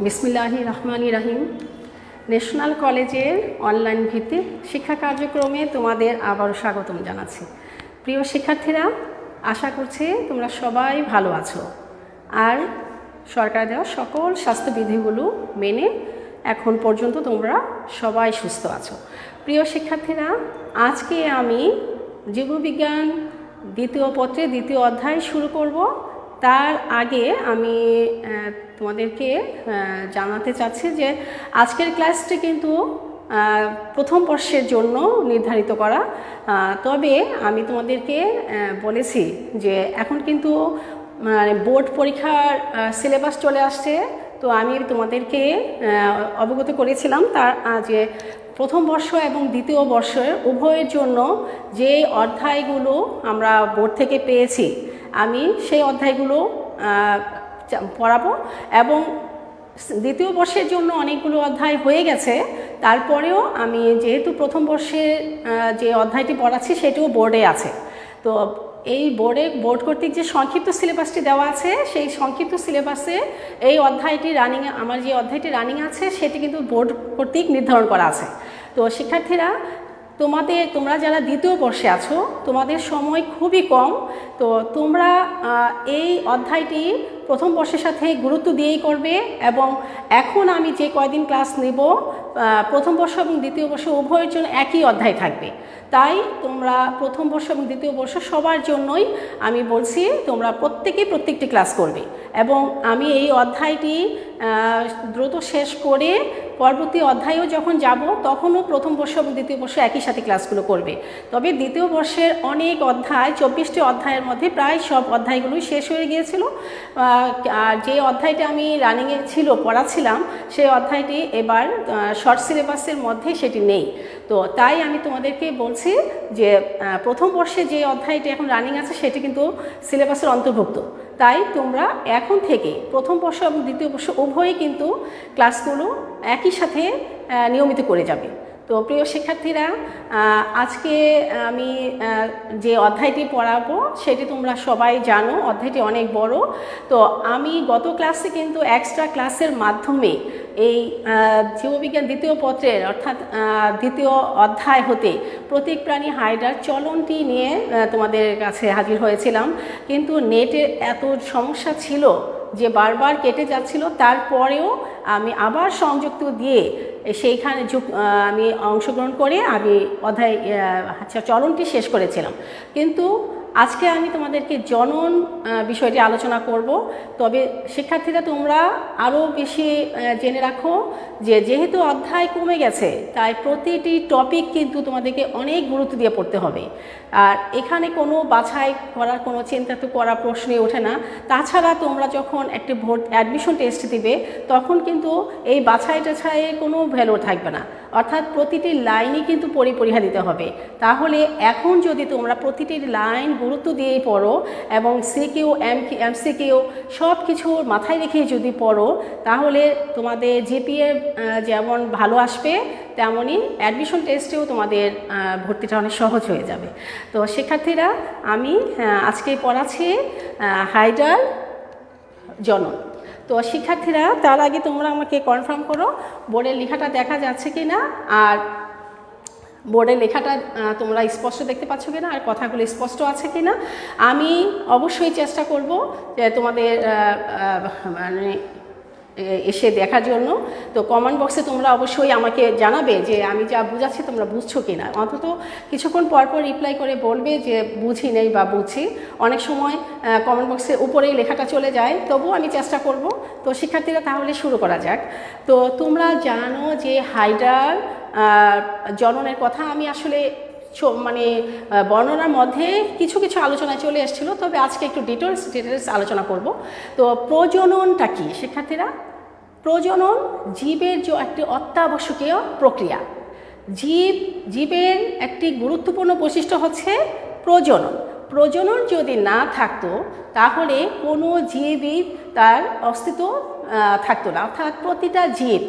বিসমিল্লাহির রহমানির রহিম। ন্যাশনাল কলেজের অনলাইন ভিত্তিক শিক্ষা কার্যক্রমে তোমাদের আবারও স্বাগতম জানাচ্ছি। প্রিয় শিক্ষার্থীরা, আশা করছি তোমরা সবাই ভালো আছো আর সরকার দেওয়া সকল স্বাস্থ্যবিধিগুলো মেনে এখন পর্যন্ত তোমরা সবাই সুস্থ আছো। প্রিয় শিক্ষার্থীরা, আজকে আমি জীববিজ্ঞান দ্বিতীয় পত্রে দ্বিতীয় অধ্যায় শুরু করব। তার আগে আমি তোমাদেরকে জানাতে চাচ্ছি যে আজকের ক্লাসটি কিন্তু প্রথম বর্ষের জন্য নির্ধারিত করা। তবে আমি তোমাদেরকে বলেছি যে এখন কিন্তু বোর্ড পরীক্ষার সিলেবাস চলে আসছে, তো আমি তোমাদেরকে অবগত করেছিলাম তার যে প্রথম বর্ষ এবং দ্বিতীয় বর্ষের উভয়ের জন্য যে অধ্যায়গুলো আমরা বোর্ড থেকে পেয়েছি আমি সেই অধ্যায়গুলো পড়াবো। এবং দ্বিতীয় বর্ষের জন্য অনেকগুলো অধ্যায় হয়ে গেছে, তারপরেও আমি যেহেতু প্রথম বর্ষে যে অধ্যায়টি পড়াচ্ছি সেটিও বোর্ডে আছে, তো এই বোর্ড কর্তৃক যে সংক্ষিপ্ত সিলেবাসটি দেওয়া আছে সেই সংক্ষিপ্ত সিলেবাসে এই অধ্যায়টি আমার যে অধ্যায়টি রানিং আছে সেটি কিন্তু বোর্ড কর্তৃক নির্ধারণ করা আছে। তো শিক্ষার্থীরা, তোমরা যারা দ্বিতীয় বর্ষে আছো তোমাদের সময় খুবই কম, তো তোমরা এই অধ্যায়টি প্রথম বর্ষের সাথে গুরুত্ব দিয়েই করবে। এবং এখন আমি যে কয়দিন ক্লাস নেব প্রথম বর্ষ এবং দ্বিতীয় বর্ষ উভয়ের জন্য একই অধ্যায় থাকবে, তাই তোমরা প্রথম বর্ষ এবং দ্বিতীয় বর্ষ সবার জন্যই আমি বলছি তোমরা প্রত্যেকটি ক্লাস করবে। এবং আমি এই অধ্যায়টি দ্রুত শেষ করে পরবর্তী অধ্যায়েও যখন যাব তখনও প্রথম বর্ষ এবং দ্বিতীয় বর্ষ একই সাথে ক্লাসগুলো করবে। তবে দ্বিতীয় বর্ষের অনেক অধ্যায় 24টি অধ্যায়ের মধ্যে প্রায় সব অধ্যায়গুলোই শেষ হয়ে গিয়েছিল। আর যে অধ্যায়টা আমি রানিংয়ে পড়াচ্ছিলাম সেই অধ্যায়টি এবার শর্ট সিলেবাসের মধ্যে সেটি নেই। তো তাই আমি তোমাদেরকে বলছি যে প্রথম বর্ষে যে অধ্যায়টি এখন রানিং আছে সেটি কিন্তু সিলেবাসের অন্তর্ভুক্ত, তাই তোমরা এখন থেকে প্রথম বর্ষ এবং দ্বিতীয় বর্ষ উভয়ই কিন্তু ক্লাসগুলো একই সাথে নিয়মিত করে যাবে। তো প্রিয় শিক্ষার্থীরা, আজকে আমি যে অধ্যায়টি পড়াবো সেটি তোমরা সবাই জানো, অধ্যায়টি অনেক বড়। তো আমি গত ক্লাসে কিন্তু এক্সট্রা ক্লাসের মাধ্যমে এই জীববিজ্ঞান দ্বিতীয় পত্রের অর্থাৎ দ্বিতীয় অধ্যায় হতে প্রতীক প্রাণী হাইড্রার চলনটি নিয়ে তোমাদের কাছে হাজির হয়েছিলাম, কিন্তু নেটের এত সমস্যা ছিল যে বারবার কেটে যাচ্ছিল, তারপরেও আমি আবার সংযুক্ত দিয়ে সেইখানে আমি অংশগ্রহণ করে আমি অধ্যায় চলনটি শেষ করেছিলাম। কিন্তু আজকে আমি তোমাদেরকে জনন বিষয়টি আলোচনা করব। তবে শিক্ষার্থীরা, তোমরা আরও বেশি জেনে রাখো যে যেহেতু অধ্যায় কমে গেছে তাই প্রতিটি টপিক কিন্তু তোমাদেরকে অনেক গুরুত্ব দিয়ে পড়তে হবে। আর এখানে কোনো বাছাই করার কোনো চিন্তা তো করার প্রশ্নই ওঠে না। তাছাড়া তোমরা যখন একটি অ্যাডমিশন টেস্ট দিবে তখন কিন্তু এই বাছাই টাছাইয়ের কোনো ভ্যালু থাকবে না, অর্থাৎ প্রতিটি লাইনই কিন্তু পরিপরীক্ষা দিতে হবে। তাহলে এখন যদি তোমরা প্রতিটি লাইন গুরুত্ব দিয়েই পড়ো এবং সিকিউ এমসিকিউ সব কিছু মাথায় রেখে যদি পড়ো তাহলে তোমাদের জিপিএ যেমন ভালো আসবে তেমনই অ্যাডমিশন টেস্টেও তোমাদের ভর্তিটা অনেক সহজ হয়ে যাবে। তো শিক্ষার্থীরা, আমি আজকে পড়াচ্ছি হাইড্রার জনন। তো শিক্ষার্থীরা, তার আগে তোমরা আমাকে কনফার্ম করো বোর্ডের লেখাটা দেখা যাচ্ছে কি না, আর বোর্ডের লেখাটা তোমরা স্পষ্ট দেখতে পাচ্ছ কিনা, আর কথাগুলো স্পষ্ট আছে কিনা। আমি অবশ্যই চেষ্টা করব যে তোমাদের মানে এসে দেখার জন্য। তো কমেন্ট বক্সে তোমরা অবশ্যই আমাকে জানাবে যে আমি যা বুঝাচ্ছি তোমরা বুঝছো কি না, অন্তত কিছুক্ষণ পরপর রিপ্লাই করে বলবে যে বুঝি নেই বা বুঝছি। অনেক সময় কমেন্ট বক্সে উপরেই লেখাটা চলে যায়, তবুও আমি চেষ্টা করব। তো শিক্ষার্থীরা, তাহলে শুরু করা যাক। তো তোমরা জানো যে হাইড্রার জননের কথা আমি আসলে মানে বর্ণনার মধ্যে কিছু আলোচনায় চলে এসেছিল, তবে আজকে একটু ডিটেলস আলোচনা করব। তো প্রজননটা কি শিক্ষার্থীরা? প্রজনন জীবের যে একটি অত্যাবশ্যকীয় প্রক্রিয়া। জীবের একটি গুরুত্বপূর্ণ বৈশিষ্ট্য হচ্ছে প্রজনন যদি না থাকতো তাহলে কোনো জীবই তার অস্তিত্ব থাকতো না। অর্থাৎ প্রতিটা জীব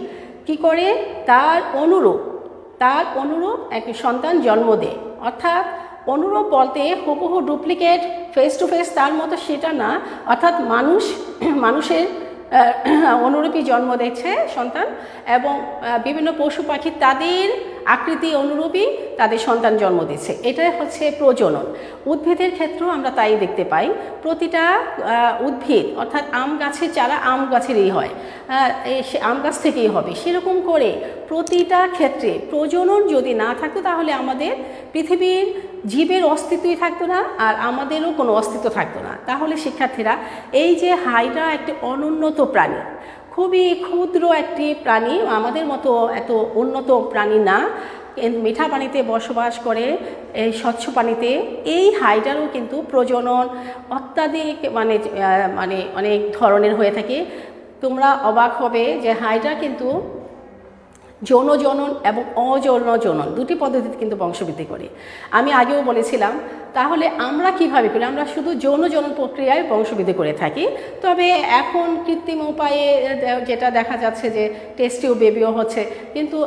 কি করে তার অনুরূপ একটি সন্তান জন্ম দেয়। অর্থাৎ অনুরূপ বলতে হুবহু ডুপ্লিকেট ফেস টু ফেস তার মতো সেটা না, অর্থাৎ মানুষের অনুরূপী জন্ম দিচ্ছে সন্তান, এবং বিভিন্ন পশু পাখি তাদের আকৃতি অনুরূপী তাদের সন্তান জন্ম দিচ্ছে। এটাই হচ্ছে প্রজনন। উদ্ভিদের ক্ষেত্রেও আমরা তাই দেখতে পাই। প্রতিটা উদ্ভিদ অর্থাৎ আম গাছের চারা আম গাছেরই হয়, আম গাছ থেকেই হবে। সেরকম করে প্রতিটা ক্ষেত্রে প্রজনন যদি না থাকতো তাহলে আমাদের পৃথিবীর জীবের অস্তিত্বই থাকতো না, আর আমাদেরও কোনো অস্তিত্ব থাকতো না। তাহলে শিক্ষার্থীরা, এই যে হাইড্রা একটি অনুন্নত প্রাণী, খুবই ক্ষুদ্র একটি প্রাণী, আমাদের মতো এত উন্নত প্রাণী না, মিঠা পানিতে বসবাস করে, এই স্বচ্ছ পানিতে। এই হাইড্রারও কিন্তু প্রজনন অত্যাধিক মানে অনেক ধরনের হয়ে থাকে। তোমরা অবাক হবে যে হাইড্রা কিন্তু যৌন জনন এবং অযৌন জনন দুটি পদ্ধতিতে কিন্তু বংশবৃদ্ধি করে। আমি আগেও বলেছিলাম। তাহলে আমরা কিভাবে করি? আমরা শুধু যৌন জনন প্রক্রিয়ায় বংশবৃদ্ধি করে থাকি। তবে এখন কৃত্রিম উপায়ে যেটা দেখা যাচ্ছে যে টেস্ট টিউব বেবিও হচ্ছে, কিন্তু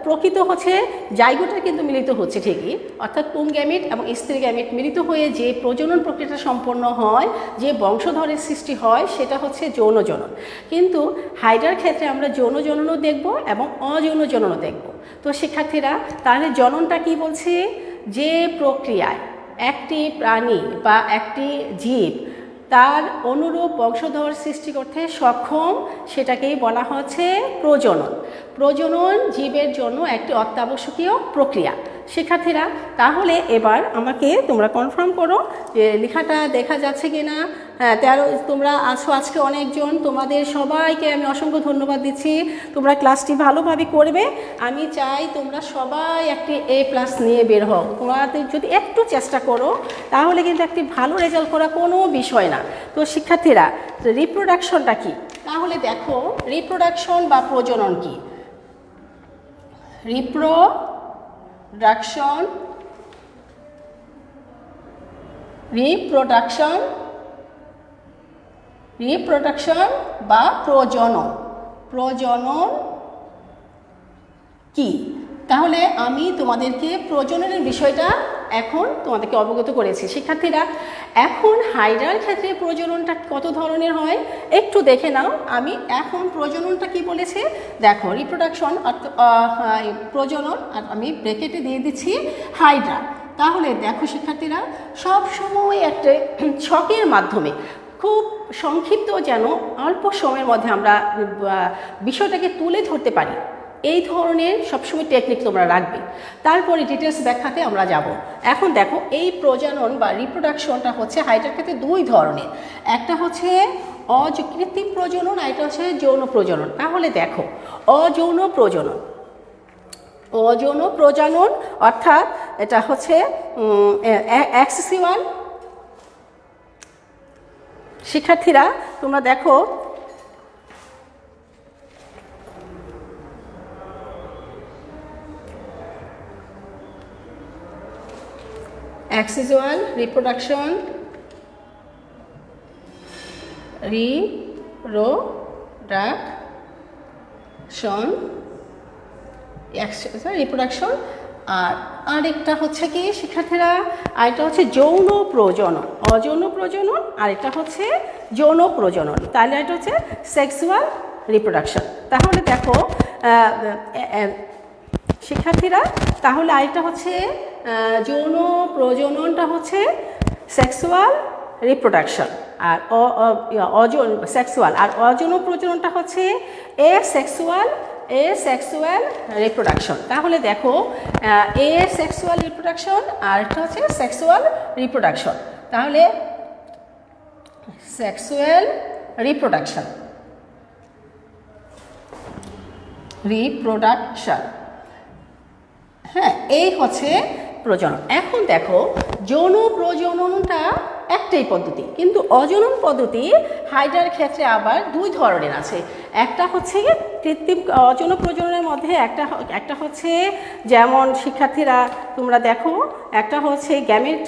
প্রকৃত হচ্ছে জাইগোটা কিন্তু মিলিত হচ্ছে ঠিকই, অর্থাৎ পুং গ্যামিট এবং স্ত্রী গ্যামিট মিলিত হয়ে যে প্রজনন প্রক্রিয়াটা সম্পন্ন হয়, যে বংশধরের সৃষ্টি হয়, সেটা হচ্ছে যৌন জনন। কিন্তু হাইড্রার ক্ষেত্রে আমরা যৌন জননও দেখব এবং অযৌন জননও দেখব। তো শিক্ষার্থীরা, তাহলে জননটা কি বলছে? যে প্রক্রিয়ায় একটি প্রাণী বা একটি জীব তার অনুরূপ বংশধর সৃষ্টি করতে সক্ষম, সেটাকেই বলা হচ্ছে প্রজনন। প্রজনন জীবের জন্য একটি অত্যাবশ্যকীয় প্রক্রিয়া। শিক্ষার্থীরা, তাহলে এবার আমাকে তোমরা কনফার্ম করো যে লেখাটা দেখা যাচ্ছে কি না। হ্যাঁ, তোমরা আছো আজকে অনেকজন, তোমাদের সবাইকে আমি অসংখ্য ধন্যবাদ দিচ্ছি। তোমরা ক্লাসটি ভালোভাবে করবে। আমি চাই তোমরা সবাই একটি A+ নিয়ে বের হও। তোমাদের যদি একটু চেষ্টা করো তাহলে কিন্তু একটি ভালো রেজাল্ট করা কোনো বিষয় না। তো শিক্ষার্থীরা, রিপ্রোডাকশনটা কি? তাহলে দেখো, রিপ্রোডাকশন বা প্রজনন কি? রিপ্রোডাকশন বা প্রজনন কি? তাহলে আমি তোমাদেরকে প্রজননের বিষয়টা এখন তোমাদেরকে অবগত করেছি। শিক্ষার্থীরা, এখন হাইড্রার ক্ষেত্রে প্রজননটা কত ধরনের হয় একটু দেখে নাও। আমি এখন প্রজননটা কি বলেছে দেখো, রিপ্রোডাকশন প্রজনন, আর আমি ব্র্যাকেটে দিয়ে দিচ্ছি হাইড্রা। তাহলে দেখো শিক্ষার্থীরা, সব সময় একটা ছকের মাধ্যমে খুব সংক্ষিপ্ত, যেন অল্প সময়ের মধ্যে আমরা বিষয়টাকে তুলে ধরতে পারি, এই ধরনের সবসময় টেকনিক তোমরা রাখবে। তারপরে ডিটেলস দেখাতে আমরা যাব। এখন দেখো, এই প্রজনন বা রিপ্রোডাকশনটা হচ্ছে হাইড্রার ক্ষেত্রে দুই ধরনের। একটা হচ্ছে অকৃত্রিম প্রজনন, আর এটা হচ্ছে যৌন প্রজনন। তাহলে দেখো, অযৌন প্রজনন অর্থাৎ এটা হচ্ছে অ্যাক্সেসুয়াল। শিক্ষার্থীরা, তোমরা দেখো, অ্যাক্সেসুয়াল রিপ্রোডাকশন, রিপ্রোডাকশন। আর আরেকটা হচ্ছে কি শিক্ষার্থীরা, আরেকটা হচ্ছে যৌন প্রজনন, অযৌন প্রজনন, আর এটা হচ্ছে যৌন প্রজনন। তাহলে এটা হচ্ছে সেক্সুয়াল রিপ্রোডাকশন। তাহলে দেখো শিক্ষার্থীরা, তাহলে আরেকটা হচ্ছে যৌন প্রজননটা হচ্ছে সেক্সুয়াল রিপ্রোডাকশন, আর সেক্সুয়াল, আর অযৌন প্রজননটা হচ্ছে সেক্সুয়াল রিপ্রোডাকশন। তাহলে দেখো, সেক্সুয়াল রিপ্রোডাকশন আর এটা হচ্ছে সেক্সুয়াল রিপ্রোডাকশন। তাহলে সেক্সুয়াল রিপ্রোডাকশন, হ্যাঁ, এই হচ্ছে প্রজনন। এখন দেখো, যৌন প্রজননটা একটাই পদ্ধতি, কিন্তু অযৌন পদ্ধতি হাইড্রার ক্ষেত্রে আবার দুই ধরনের আছে। একটা হচ্ছে কৃত্রিম অযৌন প্রজননের মধ্যে একটা হচ্ছে, যেমন শিক্ষার্থীরা তোমরা দেখো, একটা হচ্ছে গ্যামেট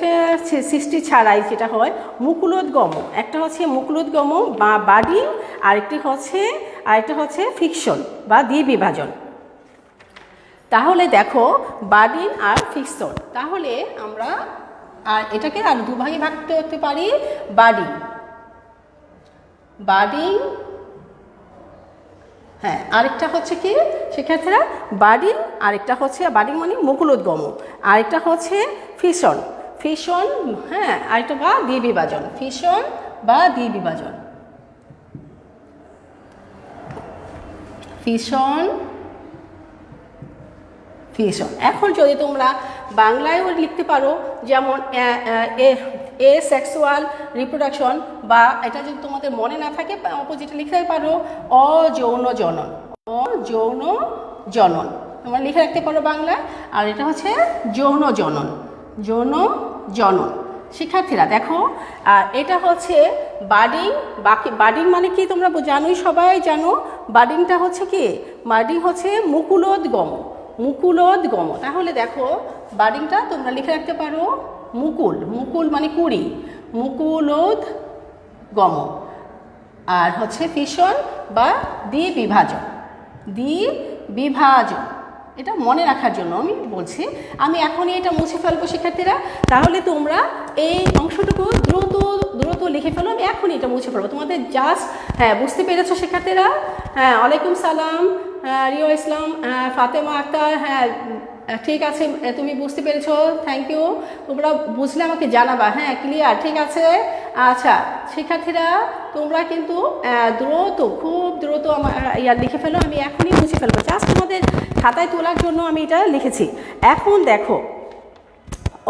সৃষ্টি ছাড়াই যেটা হয় মুকুলোদ্গম, একটা হচ্ছে মুকুলোদ্গম বা বাডিং, আরেকটা হচ্ছে ফিকশন বা দ্বিবিভাজন। তাহলে দেখো, বাডিং আর ফিকশন। তাহলে আমরা আর এটাকে আর দুভাগে ভাগ করতে পারি, বাডিং হ্যাঁ, আরেকটা হচ্ছে কি শিক্ষার্থীরা বার্ডিং, আরেকটা হচ্ছে বার্ডিং মানে মুকুলোদ্গম, আরেকটা হচ্ছে ফিশন, ফিশন, হ্যাঁ, আরেকটা বা দ্বিবিভাজন, ফিশন বা দ্বিবিভাজন, ফিশন, ফিশন। এখন যদি তোমরা বাংলায়ও লিখতে পারো, যেমন এ সেক্সুয়াল রিপ্রোডাকশন, বা এটা যদি তোমাদের মনে না থাকে অপোজিটে লিখতে পারো অযৌন জনন, অযৌন জনন তোমরা লিখে রাখতে পারো বাংলায়। আর এটা হচ্ছে যৌন জনন, যৌন জনন। শিক্ষার্থীরা দেখো, আর এটা হচ্ছে বার্ডিং, বাকি বার্ডিং মানে কি তোমরা জানোই, সবাই জানো বার্ডিংটা হচ্ছে কি, বার্ডিং হচ্ছে মুকুলোদ্গম, মুকুলোদ্গম। তাহলে দেখো বার্ডিংটা তোমরা লিখে রাখতে পারো মুকুল, মুকুল মানে কুড়ি, মুকুলোদ্গম। আর হচ্ছে ফিশন বা দ্বিবিভাজন, দ্বিবিভাজন, এটা মনে রাখার জন্য আমি বলছি। আমি এখনই এটা মুছে ফেলবো শিক্ষার্থীরা, তাহলে তোমরা এই অংশটুকু দ্রুত দ্রুত লিখে ফেলো। আমি এখনই এটা মুছে ফেলবো, তোমাদের জাস্ট, হ্যাঁ, বুঝতে পেরেছো শিক্ষার্থীরা? হ্যাঁ, ওয়ালাইকুম সালাম রিও ইসলাম, ফাতেমা আক্তার, হ্যাঁ ঠিক আছে, তুমি বুঝতে পেরেছো, থ্যাংক ইউ। তোমরা বুঝলে আমাকে জানাবা, হ্যাঁ ক্লিয়ার, ঠিক আছে। আচ্ছা শিক্ষার্থীরা, তোমরা কিন্তু দ্রুত, খুব দ্রুত আমার লিখে ফেলো, আমি এখনই মুছে ফেলবো, জাস্ট তোমাদের খাতায় তোলার জন্য আমি এটা লিখেছি। এখন দেখো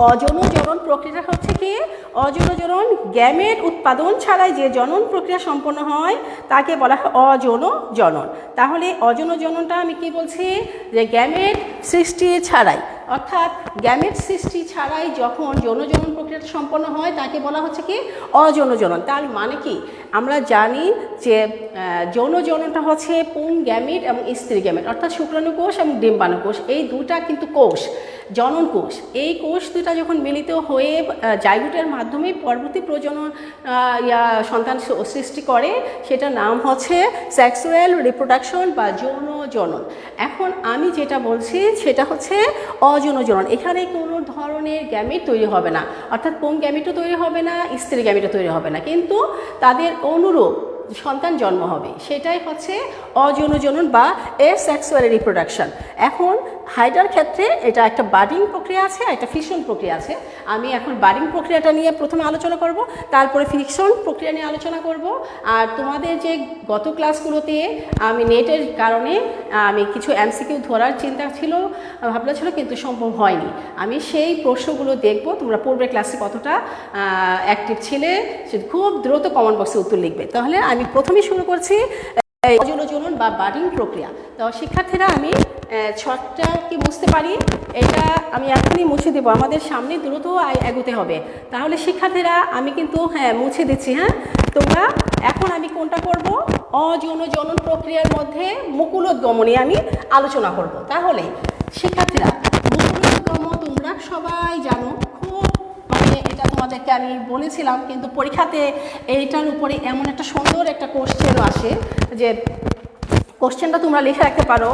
অযৌন জনন প্রক্রিয়া হচ্ছে কি, অযৌন জনন গ্যামেট উৎপাদন ছাড়াই যে জনন প্রক্রিয়া সম্পন্ন হয় তাকে বলা হয় অযৌন জনন। তাহলে অযৌন জননটা আমি কি বলছি, যে গ্যামেট সৃষ্টি ছাড়াই, অর্থাৎ গ্যামেট সৃষ্টি ছাড়াই যখন যৌন জনন প্রক্রিয়াটা সম্পন্ন হয় তাকে বলা হচ্ছে কি অযৌন জনন। তার মানে কি, আমরা জানি যে যৌন জননটা হচ্ছে পুং গ্যামেট এবং স্ত্রী গ্যামেট, অর্থাৎ শুক্রাণু কোষ এবং ডিম্বাণু কোষ, এই দুটা কিন্তু কোষ, জনন কোষ। এই কোষ দুটা যখন মিলিত হয়ে জাইগোটের মাধ্যমে পরবর্তী প্রজনন সন্তান সৃষ্টি করে, সেটার নাম হচ্ছে সেক্সুয়াল রিপ্রোডাকশন বা যৌন জনন। এখন আমি যেটা বলছি সেটা হচ্ছে অযৌন জনন। এখানে কোনো ধরনের গ্যামেট তৈরি হবে না, অর্থাৎ পুং গ্যামেটও তৈরি হবে না, স্ত্রী গ্যামেটও তৈরি হবে না, কিন্তু তাদের অনুরূপ সন্তান জন্ম হবে, সেটাই হচ্ছে অযৌন জনন বা এসেক্সুয়াল রিপ্রোডাকশন। এখন হাইড্রার ক্ষেত্রে এটা একটা বার্ডিং প্রক্রিয়া আছে, একটা ফিশন প্রক্রিয়া আছে। আমি এখন বার্ডিং প্রক্রিয়াটা নিয়ে প্রথমে আলোচনা করব, তারপরে ফিশন প্রক্রিয়া নিয়ে আলোচনা করব। আর তোমাদের যে গত ক্লাসগুলোতে আমি নেটের কারণে আমি কিছু এমসিকিউ ধরার চিন্তা ছিল, ভাবনা ছিল, কিন্তু সম্ভব হয়নি। আমি সেই প্রশ্নগুলো দেখব, তোমরা পূর্বের ক্লাসে কতটা অ্যাক্টিভ ছিলে, সে খুব দ্রুত কমেন্ট বক্সে উত্তর লিখবে। তাহলে আমি প্রথমেই শুরু করছি অযৌন জনন বা বার্ডিং প্রক্রিয়া। তো শিক্ষার্থীরা, আমি ছকটা কি বুঝতে পারি, এটা আমি এখনই মুছে দেবো, আমাদের সামনে দ্রুত এগোতে হবে। তাহলে শিক্ষার্থীরা আমি কিন্তু মুছে দিচ্ছি। হ্যাঁ, তোমরা এখন আমি কোনটা করব, অযৌন জনন প্রক্রিয়ার মধ্যে মুকুলোদ্গম নিয়ে আমি আলোচনা করব। তাহলে শিক্ষার্থীরা, মুকুলোদ্গম তোমরা সবাই জানো, খুব মানে এটা তোমাদেরকে আমি বলেছিলাম, কিন্তু পরীক্ষাতে এইটার উপরে এমন একটা সুন্দর একটা কোশ্চেনও আসে, যে কোশ্চেনটা তোমরা লিখে রাখতে পারো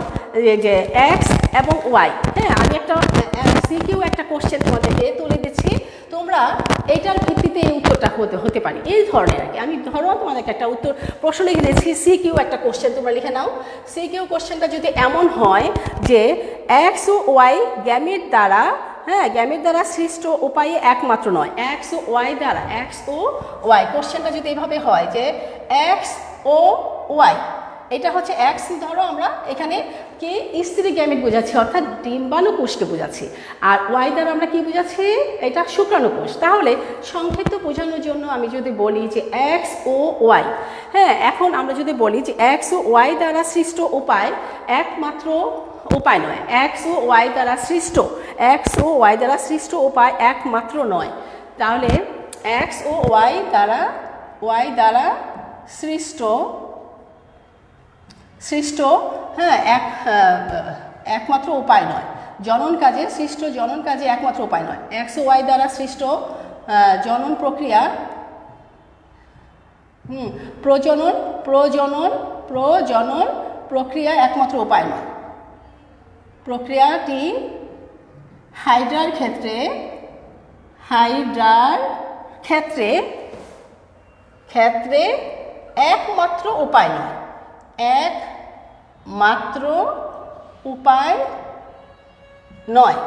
যে এক্স এবং ওয়াই। হ্যাঁ, আমি একটা সিকিউ একটা কোশ্চেন তোমাদেরকে তুলে দিচ্ছি, তোমরা এইটার ভিত্তিতে এই উত্তরটা হতে পারে এই ধরনের আর কি। আমি ধরো তোমাদেরকে একটা উত্তর প্রশ্ন লিখে দিয়েছি, সিকিউ একটা কোশ্চেন, তোমরা লিখে নাও। সিকিউ কোশ্চেনটা যদি এমন হয় যে এক্স ও ওয়াই গ্যামেট দ্বারা, হ্যাঁ, গ্যামেট দ্বারা সৃষ্ট উপায়ে একমাত্র নয়, এক্স ও ওয়াই দ্বারা, এক্স ও ওয়াই, কোশ্চেনটা যদি এভাবে হয় যে এক্স ও ওয়াই, এটা হচ্ছে এক্স, ধরো আমরা এখানে কি স্ত্রী গ্যামেট বোঝাচ্ছি, অর্থাৎ ডিম্বাণু কোষকে বোঝাচ্ছি, আর ওয়াই দ্বারা আমরা কি বোঝাচ্ছি, এটা শুক্রাণু কোষ। তাহলে সংক্ষিপ্ত বোঝানোর জন্য আমি যদি বলি যে এক্স ও ওয়াই, হ্যাঁ, এখন আমরা যদি বলি যে এক্স ও ওয়াই দ্বারা সৃষ্ট উপায় একমাত্র উপায় নয়, এক্স ও ওয়াই দ্বারা সৃষ্ট, এক্স ও ওয়াই দ্বারা সৃষ্ট উপায় একমাত্র নয়। তাহলে এক্স ও ওয়াই দ্বারা সৃষ্ট, হ্যাঁ, একমাত্র উপায় নয়, জনন কাজে সৃষ্ট, জনন কাজে একমাত্র উপায় নয়, এক্স ও ওয়াই দ্বারা সৃষ্ট জনন প্রক্রিয়া, প্রজনন প্রক্রিয়া একমাত্র উপায় নয়। প্রক্রিয়াটি হাইড্রার ক্ষেত্রে একমাত্র উপায় নয়, মাত্র উপায় নয়।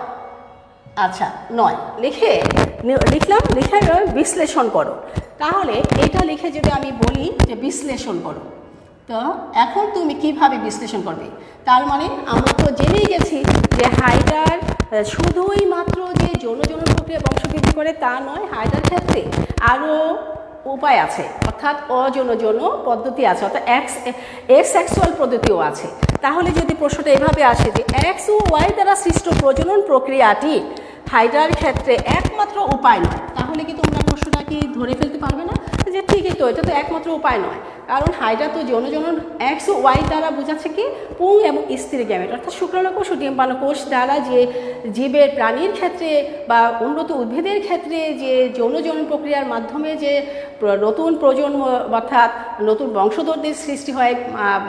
আচ্ছা, নয় লিখলাম, লিখে বিশ্লেষণ করো। তাহলে এটা লিখে যদি আমি বলি যে বিশ্লেষণ করো, তো এখন তুমি কিভাবে বিশ্লেষণ করবে? তার মানে আমরা তো জেনেই গেছি যে হাইডার শুধুই মাত্র যে যৌন প্রক্রিয়া বংশবৃদ্ধি করে তা নয়, হাইডার ক্ষেত্রে আরও উপায় আছে, অর্থাৎ অযৌন পদ্ধতি আছে, অর্থাৎ এক্সেক্সুয়াল পদ্ধতিও আছে। তাহলে যদি প্রশ্নটা এভাবে আসে যে এক্স ও ওয়াই দ্বারা সৃষ্ট প্রজনন প্রক্রিয়াটি হাইডার ক্ষেত্রে একমাত্র উপায় নয়, তাহলে কি তোমরা প্রশ্নটা কি ধরে ফেলতে পারবে না যে ঠিকই তো, এটা তো একমাত্র উপায় নয়, কারণ হাইডা তো যৌন এক্স ও ওয়াই দ্বারা বোঝাচ্ছে কি পুং এবং স্ত্রী গ্যামেট, অর্থাৎ শুক্রাণুকোষ ও ডিম্বাণুকোষ দ্বারা যে জীবের প্রাণীর ক্ষেত্রে বা উন্নত উদ্ভিদের ক্ষেত্রে যে যৌন প্রক্রিয়ার মাধ্যমে যে নতুন প্রজন্ম অর্থাৎ নতুন বংশধরদের সৃষ্টি হয়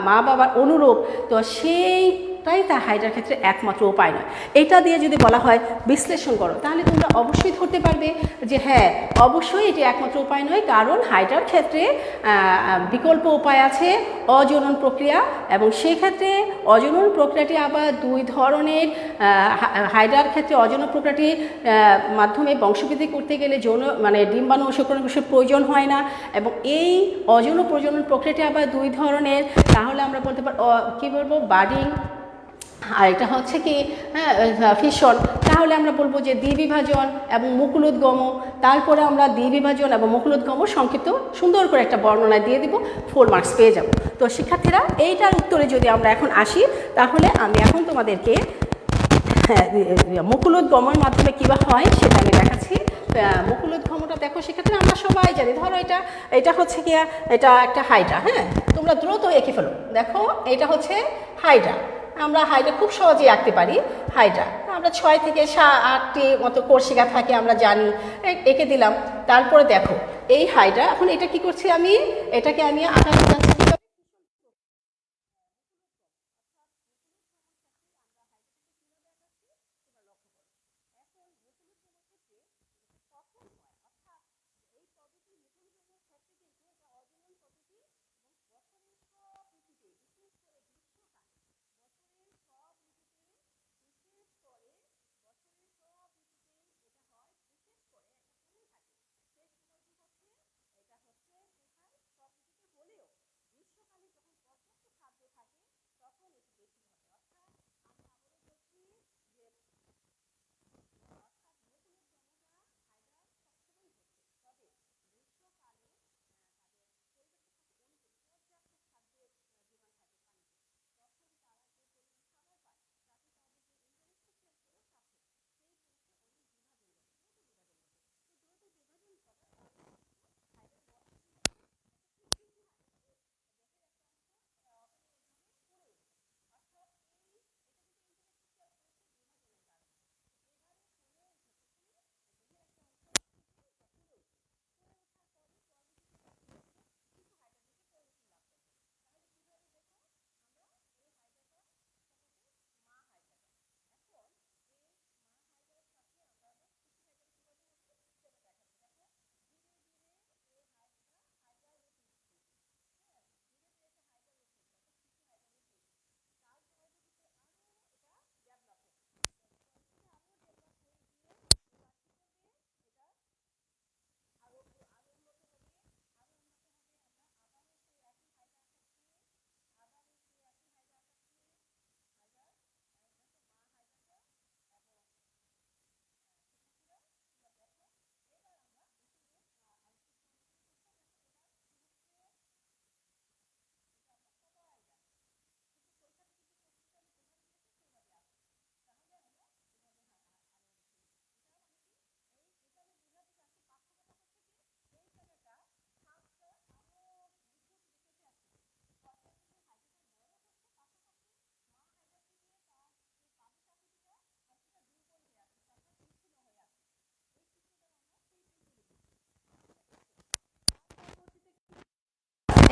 মা বাবার অনুরূপ, তো সেইটাই তা হাইডার ক্ষেত্রে একমাত্র উপায় নয়। এটা দিয়ে যদি বলা হয় বিশ্লেষণ করো, তাহলে তোমরা অবশ্যই ধরতে পারবে যে হ্যাঁ, অবশ্যই এটি একমাত্র উপায় নয়, কারণ হাইডার ক্ষেত্রে বিকল্প উপায় আছে অজনন প্রক্রিয়া, এবং সেক্ষেত্রে অজনন প্রক্রিয়াটি আবার দুই ধরনের। হাইডার ক্ষেত্রে অজনন প্রক্রিয়াটির মাধ্যমে বংশবৃদ্ধি করতে গেলে ডিম্বাণু ও শুক্রাণুকোষের প্রয়োজন হয় না, এবং এই অযৌন প্রজনন প্রক্রিয়াটি আবার দুই ধরনের। তাহলে আমরা বলতে পারি কী বলবো, বার্ডিং, আর এটা হচ্ছে কি ফিশন। তাহলে আমরা বলবো যে দ্বিবিভাজন এবং মুকুলোদ্গম। তারপরে আমরা দ্বিবিভাজন এবং মুকুলোদ্গম সংক্ষিপ্ত সুন্দর করে একটা বর্ণনা দিয়ে দিব, 4 মার্কস পেয়ে যাব। তো শিক্ষার্থীরা, এইটার উত্তরে যদি আমরা এখন আসি, তাহলে আমি এখন তোমাদেরকে মুকুলোদ্গমের মাধ্যমে কীভাবে হয় সেটা আমি দেখাচ্ছি। মুকুলোদ্গমটা দেখো শিক্ষার্থীরা, আমরা সবাই জানি, ধরো এটা হচ্ছে কি, এটা একটা হাইড্রা। হ্যাঁ, তোমরা দ্রুত এঁকে ফেলো। দেখো, এটা হচ্ছে হাইড্রা। আমরা হাইড্রা খুব সহজেই আঁকতে পারি। হাইড্রা আমরা 6 থেকে 8টি মতো কোষিকা থাকে, আমরা জানি, এঁকে দিলাম। তারপরে দেখো এই হাইড্রা, এখন এটা কি করছি আমি, এটাকে আমি আঁকাতে যাচ্ছি।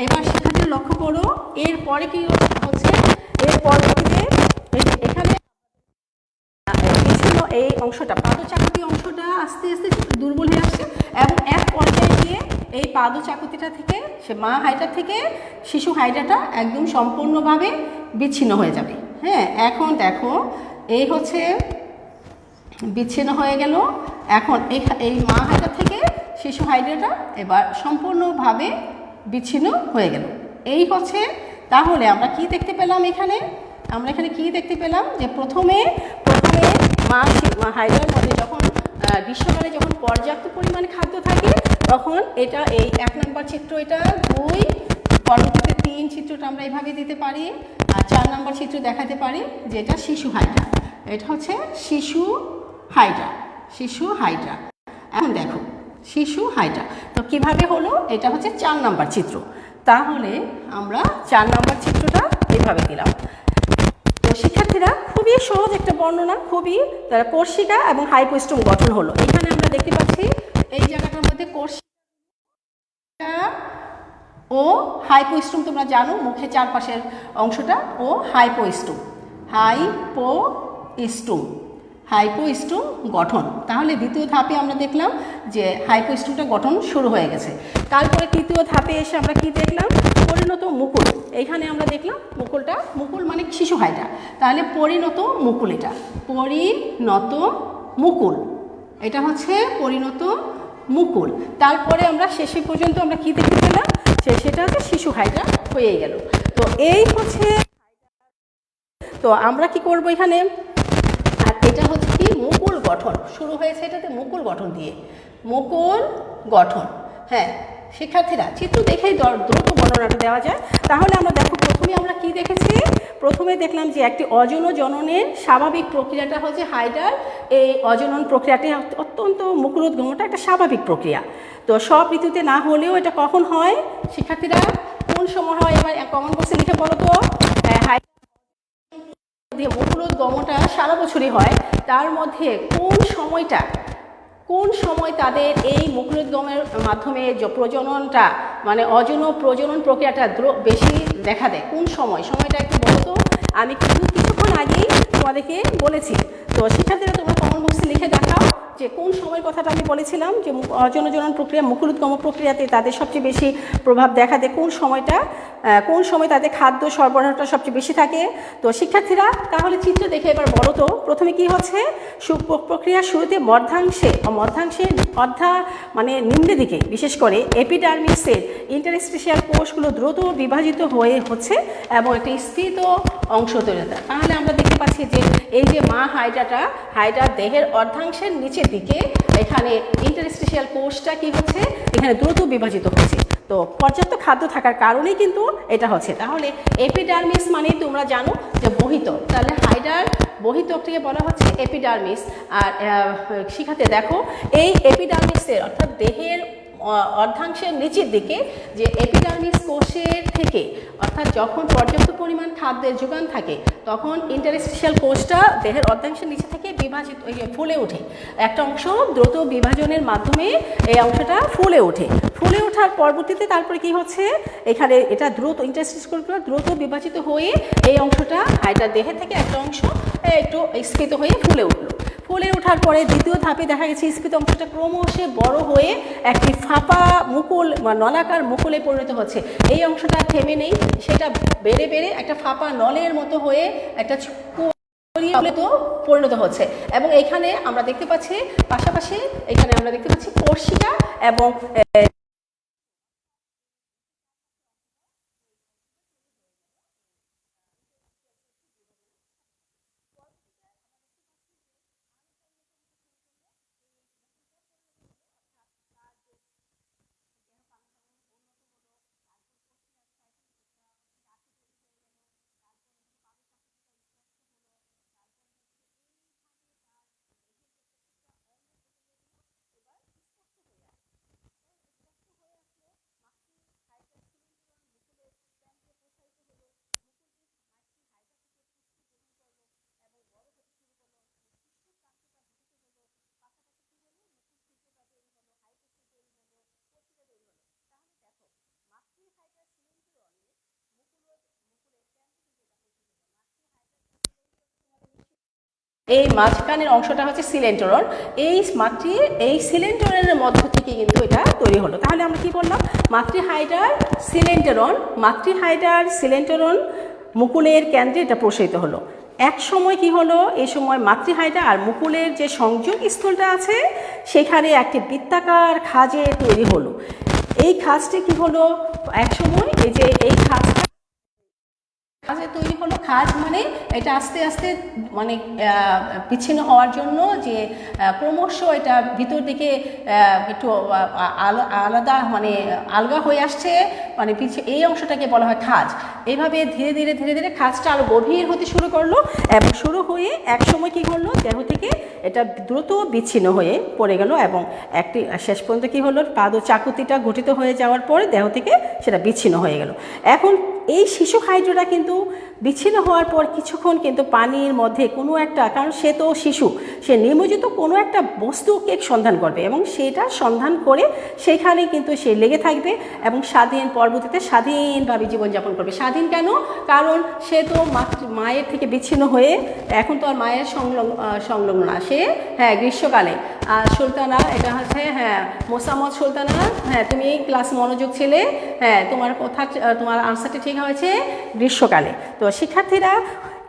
এবার শিক্ষার্থী লক্ষ্য করো, এরপরে কি হচ্ছে, এর পরবর্তীতে এখানে পিছনো এই অংশটা, পাদচাকতি অংশটা আস্তে আস্তে দুর্বল হয়ে আসছে, এবং এক পর্যায়ে গিয়ে এই পাদচাকতিটা থেকে, সে মা হাইড্রা থেকে শিশু হাইড্রাটা একদম সম্পূর্ণভাবে বিচ্ছিন্ন হয়ে যাবে। হ্যাঁ, এখন দেখো এই হচ্ছে বিচ্ছিন্ন হয়ে গেল। এখন এই মা হাইড্রা থেকে শিশু হাইড্রাটা এবার সম্পূর্ণভাবে বিচ্ছিন্ন হয়ে গেল। এই হচ্ছে, তাহলে আমরা কি দেখতে পেলাম এখানে? আমরা এখানে কি দেখতে পেলাম যে প্রথমে মা হাইড্রার মধ্যে যখন গ্রীষ্মকালে যখন পর্যাপ্ত পরিমাণে খাদ্য থাকে তখন এটা এই 1 নম্বর চিত্র, এটা 2, পরবর্তীতে 3 চিত্রটা আমরা এইভাবে দিতে পারি, আর 4 নম্বর চিত্র দেখাতে পারি যেটা শিশু হাইড্রা। এটা হচ্ছে শিশু হাইড্রা। এখন দেখো শিশু হাইড্রা তো কিভাবে হলো, এটা হচ্ছে 4 নম্বর চিত্র। তাহলে আমরা 4 নম্বর চিত্রটা এইভাবে দিলাম। তো শিক্ষার্থীরা খুবই সহজ একটা বর্ণনা, খুবই তারা কোর্সিকা এবং হাইপোস্টোম গঠন হলো। এখানে আমরা দেখতে পাচ্ছি এই জায়গাটার মধ্যে কোর্সিকা ও হাইপোস্টোম, তোমরা জানো মুখে চারপাশের অংশটা, ও হাইপোস্টোম গঠন। তাহলে দ্বিতীয় ধাপে আমরা দেখলাম যে হাইপোস্টোমটা গঠন শুরু হয়ে গেছে। তারপরে তৃতীয় ধাপে এসে আমরা কি দেখলাম? পরিণত মুকুল। এইখানে আমরা দেখলাম মুকুল মানে শিশু হাইড্রা, তাহলে পরিণত মুকুল, এটা পরিণত মুকুল, এটা হচ্ছে পরিণত মুকুল। তারপরে আমরা শেষে পর্যন্ত আমরা কি দেখতে পেলাম? সেটা হচ্ছে শিশু হাইড্রা হয়ে গেল। তো এই হচ্ছে, তো আমরা কি করব এখানে? আর এটা হচ্ছে কি মুকুল গঠন শুরু হয়েছে, এটাতে মুকুল গঠন দিয়ে, মুকুল গঠন। হ্যাঁ শিক্ষার্থীরা, চিত্র দেখেই দ্রুত বর্ণনাটা দেওয়া যায়। তাহলে আমরা দেখো প্রথমে আমরা কি দেখেছি? প্রথমে দেখলাম যে একটি অযৌন জননের স্বাভাবিক প্রক্রিয়াটা হচ্ছে হাইড্রার এই অজনন প্রক্রিয়াটি অত্যন্ত মুকুলোদ্গমটা একটা স্বাভাবিক প্রক্রিয়া। তো সব ঋতুতে না হলেও এটা কখন হয় শিক্ষার্থীরা? কোন সময় হয়? এবার কমন বক্সে লিখে বলো তো। মুকুলোদ্গমটা সারা বছরই হয়, তার মধ্যে কোন সময় তাদের এই মুকুলোদ্গমের মাধ্যমে যে প্রজননটা মানে অযৌন প্রজনন প্রক্রিয়াটা বেশি দেখা দেয়? কোন সময়টা একটু বলো তো। আমি কিন্তু কিছুক্ষণ আগেই তোমাদেরকে বলেছি। তো শিক্ষার্থীরা তোমরা কমন বক্সে লিখে দেখাও যে কোন সময়ের কথাটা আমি বলেছিলাম যে অযৌন জনন প্রক্রিয়া মুকুলোদ্গম প্রক্রিয়াতে তাদের সবচেয়ে বেশি প্রভাব দেখা দেয় কোন সময় তাদের খাদ্য সরবরাহটা সবচেয়ে বেশি থাকে। তো শিক্ষার্থীরা তাহলে চিত্র দেখে এবার বলো তো প্রথমে কি হচ্ছে? প্রক্রিয়ার শুরুতে মধ্যাংশে মানে নিম্নের দিকে বিশেষ করে এপিডার্মিসের ইন্টারস্টিশিয়াল কোষগুলো দ্রুত বিভাজিত হয়ে হচ্ছে এবং একটি স্ফীত অংশ তৈরি হয়। তাহলে আমরা দেখতে পাচ্ছি যে এই যে মা হাইড্রার দেহের অর্ধাংশের নিচের দিকে এখানে ইন্টারস্টিশিয়াল কোষটা কি হচ্ছে? এখানে দ্রুত বিভাজিত হচ্ছে। তো পর্যাপ্ত খাদ্য থাকার কারণেই কিন্তু এটা হচ্ছে। তাহলে এপিডার্মিস মানে তোমরা জানো যে বহিতক, তাহলে হাইড্রার বহিতকটিকে বলা হচ্ছে এপিডার্মিস। আর শিখাতে দেখো এই এপিডার্মিসের অর্থাৎ দেহের অর্ধাংশের নিচের দিকে যে এপিডার্মিস কোষের থেকে অর্থাৎ যখন পর্যাপ্ত পরিমাণ খাদ্যের যোগান থাকে তখন ইন্টারস্টিশিয়াল কোষটা দেহের অর্ধাংশের নিচে থেকে ফুলে ওঠে। একটা অংশ দ্রুত বিভাজনের মাধ্যমে এই অংশটা ফুলে ওঠার পরবর্তীতে তারপরে কি হচ্ছে? এখানে এটা দ্রুত ইন্টারস্টিশিয়াল কোষগুলো দ্রুত বিভাজিত হয়ে এই অংশটা হাইড্রার দেহের থেকে একটা অংশ একটু স্ফীত হয়ে ফুলে ওঠার পরে দ্বিতীয় ধাপে দেখা গেছে স্ফীত অংশটা ক্রমশ বড় হয়ে একটি ফাঁপা মুকুল বা নলাকার মুকুলে পরিণত হচ্ছে। এই অংশটা থেমে নেই, সেটা বেড়ে একটা ফাঁপা নলের মতো হয়ে একটা পরিণত হচ্ছে। এবং এখানে আমরা দেখতে পাচ্ছি পাশাপাশি এখানে আমরা দেখতে পাচ্ছি কোর্সিকা এবং এই মাঝখানের অংশটা হচ্ছে সিলেন্টরন। এই সিলেন্টরনের মধ্য থেকে কিন্তু এটা তৈরি হলো। তাহলে আমরা কি বললাম? মাতৃহাইড্রার সিলেন্টরন মুকুলের কেন্দ্রে এটা প্রসারিত হলো। এক সময় কি হলো, এই সময় মাতৃহাইডা আর মুকুলের যে সংযোগ স্থলটা আছে সেখানে একটি বৃত্তাকার খাঁজে তৈরি হলো। এই খাঁজটি কি হলো, এক সময় এই যে এই খাঁজটা তৈরি হলো। খাঁজ মানে এটা আস্তে আস্তে মানে বিচ্ছিন্ন হওয়ার জন্য যে ক্রমশ এটা ভিতর দিকে একটু আলাদা মানে আলগা হয়ে আসছে, মানে এই অংশটাকে বলা হয় খাঁজ। এইভাবে ধীরে ধীরে ধীরে ধীরে খাঁজটা আরও গভীর হতে শুরু করলো এবং শুরু হয়ে এক সময় কি করলো, দেহ থেকে এটা দ্রুত বিচ্ছিন্ন হয়ে পড়ে গেল এবং একটি শেষ পর্যন্ত কি হলো, পাদ ও চাকুতিটা গঠিত হয়ে যাওয়ার পরে দেহ থেকে সেটা বিচ্ছিন্ন হয়ে গেল। এখন এই শিশু হাইড্রাটা কিন্তু বিচ্ছিন্ন হওয়ার পর কিছুক্ষণ কিন্তু পানির মধ্যে কোনো একটা, কারণ সে তো শিশু, সে নিমজ্জিত কোনো একটা বস্তুকে সন্ধান করবে এবং সেটা সন্ধান করে সেখানে কিন্তু সে লেগে থাকবে এবং পরবর্তীতে স্বাধীনভাবে জীবনযাপন করবে। স্বাধীন কেন? কারণ সে তো মায়ের থেকে বিচ্ছিন্ন হয়ে এখন তো আর মায়ের সংলগ্ন না, সে গ্রীষ্মকালে সুলতানা, এটা হচ্ছে মোসাম্মদ সুলতানা, তুমি এই ক্লাস মনোযোগ ছিলে, তোমার আনসারটি ঠিক হয়েছে, গ্রীষ্মকালে। তো শিক্ষার্থীরা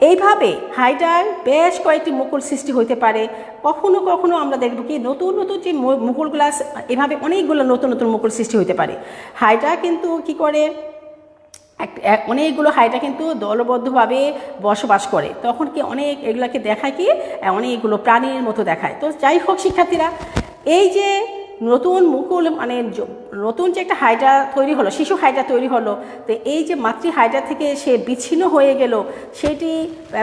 এইভাবে হাইড্রার বেশ কয়েকটি মুকুল সৃষ্টি হতে পারে। কখনো কখনো আমরা দেখব কি নতুন নতুন যে মুকুলগুলো এভাবে অনেকগুলো নতুন নতুন মুকুল সৃষ্টি হতে পারে। হাইড্রা কিন্তু কি করে, অনেকগুলো হাইড্রা কিন্তু দলবদ্ধভাবে বসবাস করে, তখন কি অনেক এগুলাকে দেখায় কি অনেকগুলো প্রাণীর মতো দেখায়। তো যাই হোক শিক্ষার্থীরা, এই যে নতুন মুকুল মানে নতুন যে একটা হাইড্রা তৈরি হলো, শিশু হাইড্রা তৈরি হলো, তো এই যে মাতৃ হাইড্রা থেকে সে বিচ্ছিন্ন হয়ে গেল সেটি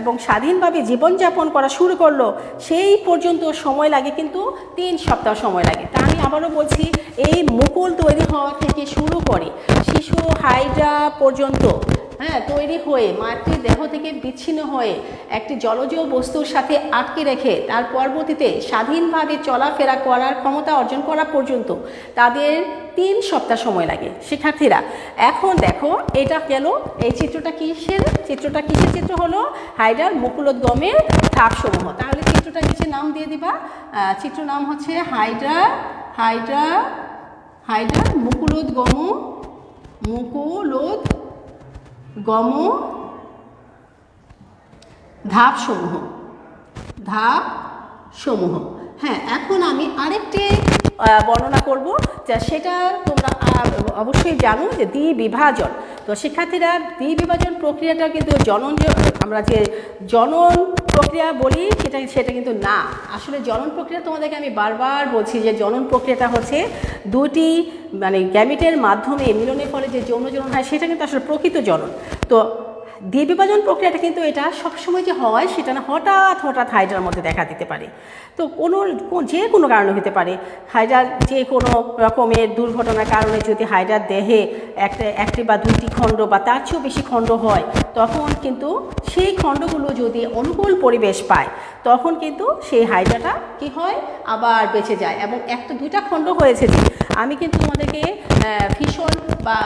এবং স্বাধীনভাবে জীবনযাপন করা শুরু করলো, সেই পর্যন্ত সময় লাগে কিন্তু 3 সপ্তাহ সময় লাগে। তা আমি আবারও বলছি, এই মুকুল তৈরি হওয়া থেকে শুরু করে শিশু হাইড্রা পর্যন্ত তৈরি হয়ে মাতৃ দেহ থেকে বিচ্ছিন্ন হয়ে একটি জলজ বস্তুর সাথে আটকে রেখে তার পরবর্তীতে স্বাধীনভাবে চলাফেরা করার ক্ষমতা অর্জন করা পর্যন্ত তাদের 3 সপ্তাহ সময় লাগে। শিক্ষার্থীরা এখন দেখো, এটা গেল, এই চিত্রটা কিসের চিত্র হলো হাইড্রার মুকুলোদ্গমের ধাপসমূহ। তাহলে চিত্রটা নিচে নাম দিয়ে দিবা, চিত্র নাম হচ্ছে হাইড্রার মুকুলোদ্গম ধাপসমূহ। এখন আমি আরেকটি বর্ণনা করব, যা সেটা তোমরা অবশ্যই জানো যে দ্বিবিভাজন। তো শিক্ষার্থীরা দ্বিবিভাজন প্রক্রিয়াটা কিন্তু আমরা যে জনন প্রক্রিয়া বলি সেটা কিন্তু না। আসলে জনন প্রক্রিয়া তোমাদেরকে আমি বারবার বলছি যে জনন প্রক্রিয়াটা হচ্ছে দুটি মানে গ্যামিটের মাধ্যমে মিলনের ফলে যে যৌন জনন হয় সেটা কিন্তু আসলে প্রকৃত জনন। তো দ্বিবিভাজন প্রক্রিয়াটা কিন্তু এটা সবসময় যে হয় সেটা না, হঠাৎ হাইড্রার মধ্যে দেখা দিতে পারে। তো যে কোনো কারণে হতে পারে, হাইড্রার যে কোনো রকমের দুর্ঘটনার কারণে যদি হাইড্রার দেহে একটি বা দুইটি খণ্ড বা তার চেয়েও বেশি খণ্ড হয়, তখন কিন্তু সেই খণ্ডগুলো যদি অনুকূল পরিবেশ পায় তখন কিন্তু সেই হাইড্রাটা কি হয়, আবার বেঁচে যায়। এবং 1-2টা খণ্ড হয়েছে যে আমি কিন্তু তোমাদেরকে ভীষণ বা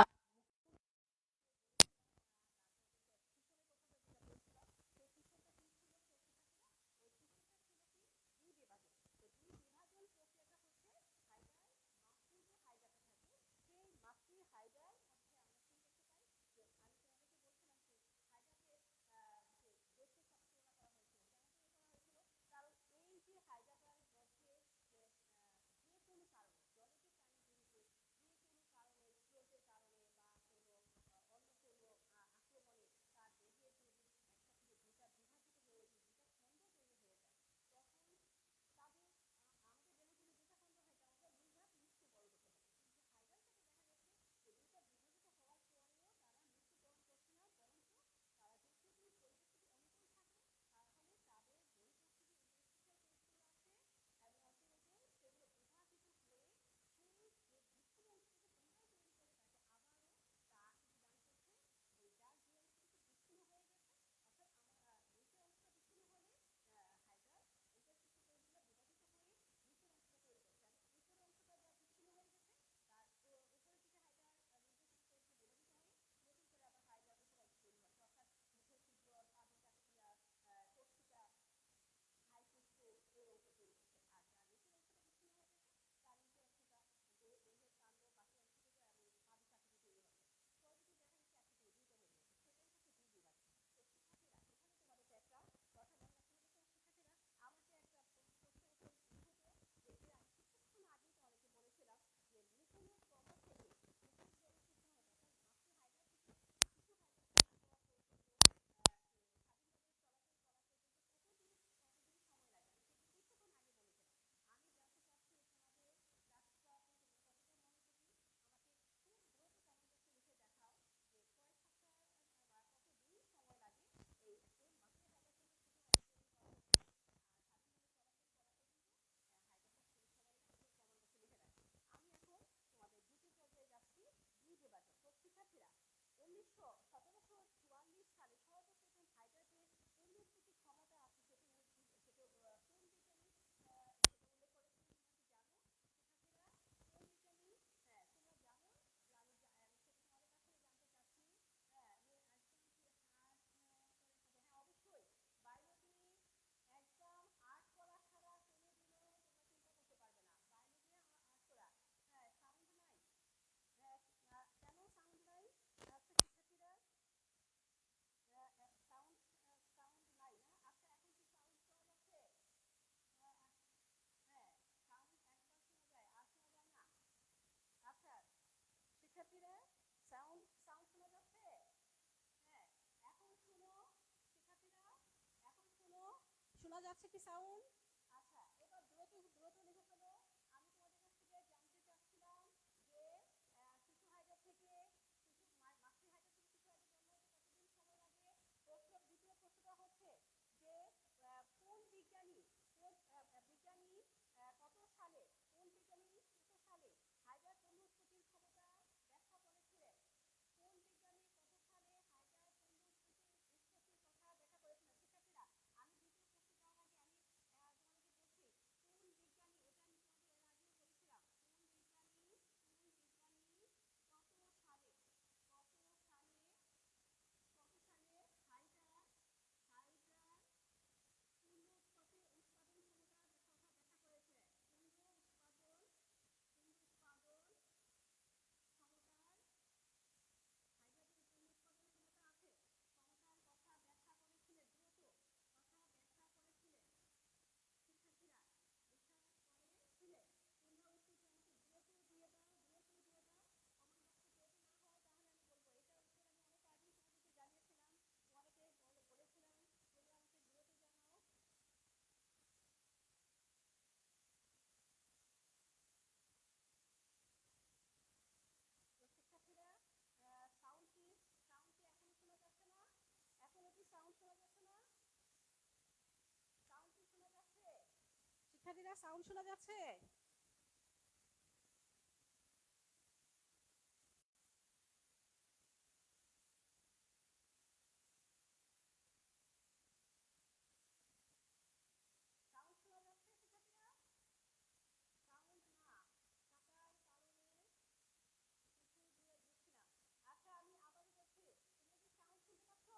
যাচ্ছে কি সাউন্ড? আচ্ছা, এবার দ্রুত দ্রুত লিখে ফেলো। আমি তোমাদের কাছ থেকে জানতে চাচ্ছিলাম যে শিশু হাইড্রা থেকে মাতৃ হাইড্রা থেকে শিশু হাইড্রা জন্ম হতে কতদিন সময় লাগে? দ্বিতীয় প্রশ্নটা হচ্ছে যে কোন বিজ্ঞানী কত সালে হাইড্রার পূর্ণ উৎপত্তির ক্ষমতা ব্যাখ্যা করেছিলেন? কোন বিজ্ঞানী কত সালে হাইড্রার পূর্ণ উৎপত্তির কথা ব্যাখ্যা করেছিলেন? শিক্ষার্থীরা, আমি দ্বিতীয় প্রশ্ন দেওয়ার আগে আমি তোমাদেরকে বলছি কোন বিজ্ঞানী, এটা আমি তোমাদের এর আগেও বলেছিলাম, কোন বিজ্ঞানী কত সালে হাইড্রার পূর্ণ উৎপাদন ক্ষমতার কথা ব্যাখ্যা করেছিলেন? পূর্ণ উৎপাদন ক্ষমতার হাইড্রাজের পূর্ণ উৎপাদন ক্ষমতা আছে, ক্ষমতার কথা ব্যাখ্যা করেছিলেন। দ্রুত কথা ব্যাখ্যা করেছিলেন শিক্ষার্থীরা, ব্যাখ্যা করেছিলেন। তোমরা উত্তরটি আমাকে দ্রুত দিয়ে দাও, দ্রুত দিয়ে দাও। কমেন্ট বক্সে যদি না হয় তাহলে আমি বলবো। এটা উত্তর আমি অনেক আগেই তোমাদেরকে জানিয়েছিলাম, তোমাদেরকে বলেছিলাম, তোমরা আমাকে দ্রুত জানাও। শিক্ষার্থীরা, সাউন্ড কি এখনো শোনা যাচ্ছে না? এখনো কি সাউন্ড শোনা যাচ্ছে না? সাউন্ড কি শোনা যাচ্ছে? শিক্ষার্থীরা, সাউন্ড শোনা যাচ্ছে? সাউন্ড শোনা যাচ্ছে শিক্ষার্থীরা? সাউন্ড না থাকার কারণে কিছু দিয়ে দিচ্ছি না। আচ্ছা, আমি আবারও বলছি, তোমরা কি সাউন্ড শুনতে পাচ্ছ?